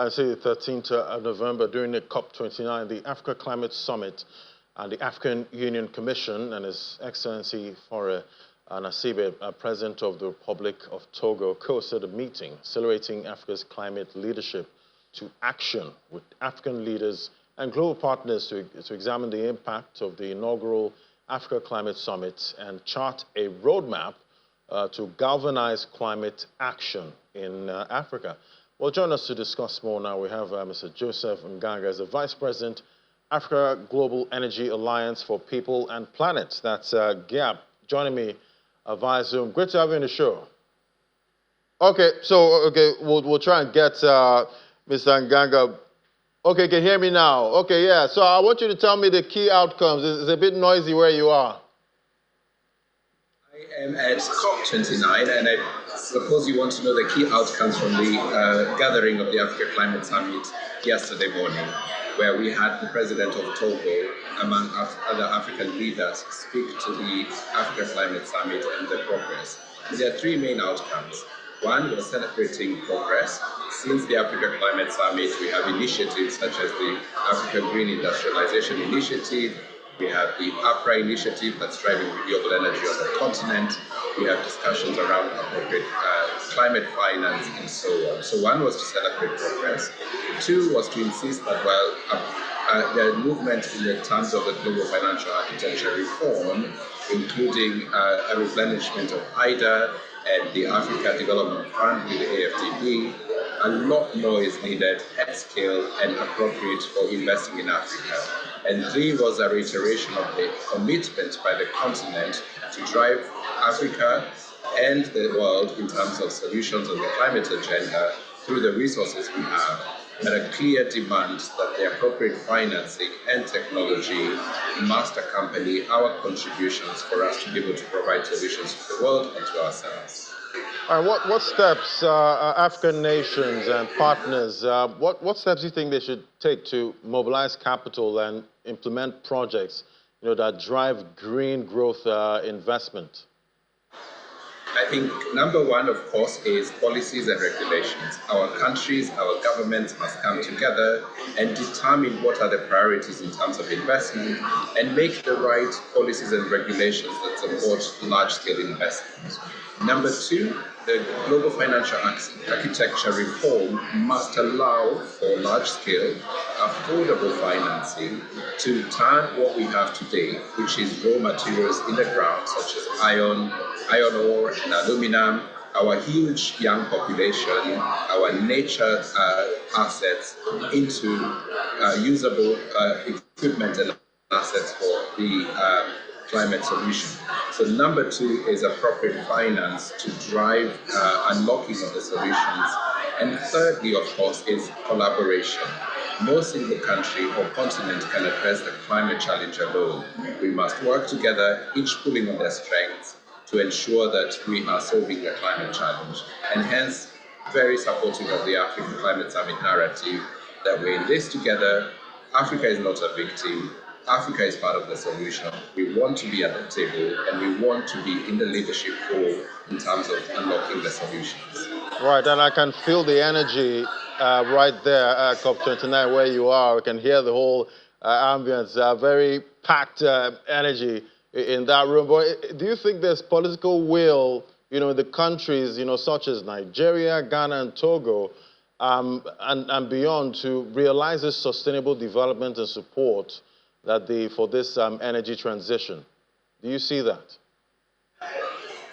say the 13th of November, during the COP29, the Africa Climate Summit, and the African Union Commission and His Excellency Faure Nasibe, President of the Republic of Togo, co-hosted a meeting celebrating Africa's climate leadership to action with African leaders and global partners to examine the impact of the inaugural Africa Climate Summit and chart a roadmap to galvanize climate action in Africa. Well, join us to discuss more now. We have Mr. Joseph Nganga as the Vice President, Africa Global Energy Alliance for People and Planet. That's GAP, joining me via Zoom. Great to have you on the show. Okay, so we'll try and get Mr. Nganga. Okay, can you hear me now? Okay, yeah. So I want you to tell me the key outcomes. It's a bit noisy where you are. I am at COP29, and I suppose you want to know the key outcomes from the gathering of the Africa Climate Summit yesterday morning, where we had the President of Togo, among other African leaders, speak to the Africa Climate Summit and the progress. There are three main outcomes. One was celebrating progress. Since the Africa Climate Summit, we have initiatives such as the Africa Green Industrialization Initiative. We have the APRA initiative that's driving renewable energy on the continent. We have discussions around appropriate climate finance and so on. So one was to celebrate progress. Two was to insist that while the movement in the terms of the global financial architecture reform, including a replenishment of IDA and the Africa Development Fund with the AFDB, a lot more is needed at scale and appropriate for investing in Africa. And three was a reiteration of the commitment by the continent to drive Africa and the world in terms of solutions on the climate agenda through the resources we have, and a clear demand that the appropriate financing and technology must accompany our contributions for us to be able to provide solutions to the world and to ourselves. All right, what steps African nations and partners, what steps do you think they should take to mobilize capital and implement projects, that drive green growth investment? I think number one, of course, is policies and regulations. Our countries, our governments must come together and determine what are the priorities in terms of investment and make the right policies and regulations that support large-scale investment. Number two, the global financial architecture reform must allow for large-scale, affordable financing to turn what we have today, which is raw materials in the ground, such as iron ore and aluminum, our huge young population, our nature assets, into usable equipment and assets for the climate solution. So number two is appropriate finance to drive unlocking of the solutions. And thirdly, of course, is collaboration. No single country or continent can address the climate challenge alone. We must work together, each pulling on their strengths, to ensure that we are solving the climate challenge. And hence, very supportive of the African Climate Summit narrative that we're in this together. Africa is not a victim. Africa is part of the solution. We want to be at the table, and we want to be in the leadership role in terms of unlocking the solutions. Right, and I can feel the energy right there at COP29 where you are. I can hear the whole ambience, very packed energy in that room. But do you think there's political will, in the countries, such as Nigeria, Ghana, and Togo, and beyond, to realize this sustainable development and support for this energy transition? Do you see that?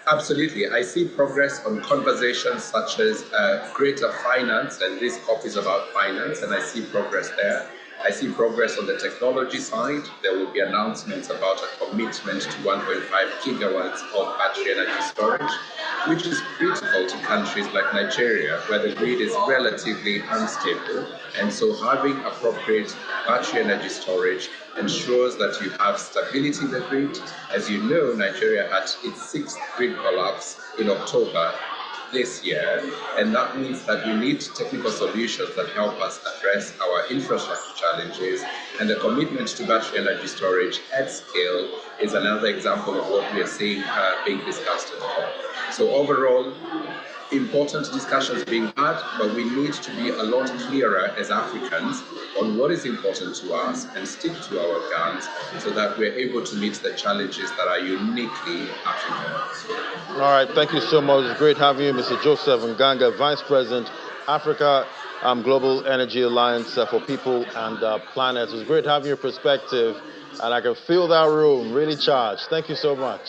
Absolutely. I see progress on conversations such as greater finance, and this COP is about finance, and I see progress there. I see progress on the technology side. There will be announcements about a commitment to 1.5 gigawatts of battery energy storage, which is critical to countries like Nigeria, where the grid is relatively unstable. And so having appropriate battery energy storage ensures that you have stability in the grid. As you know, Nigeria had its sixth grid collapse in October this year, and that means that we need technical solutions that help us address our infrastructure challenges, and the commitment to battery energy storage at scale is another example of what we are seeing being discussed at the COP. So overall, important discussions being had, but we need to be a lot clearer as Africans on what is important to us and stick to our guns so that we're able to meet the challenges that are uniquely African. All right, thank you so much. It's great having you, Mr. Joseph Nganga, Vice President, Africa Global Energy Alliance for People and Planet. It was great having your perspective, and I can feel that room really charged. Thank you so much.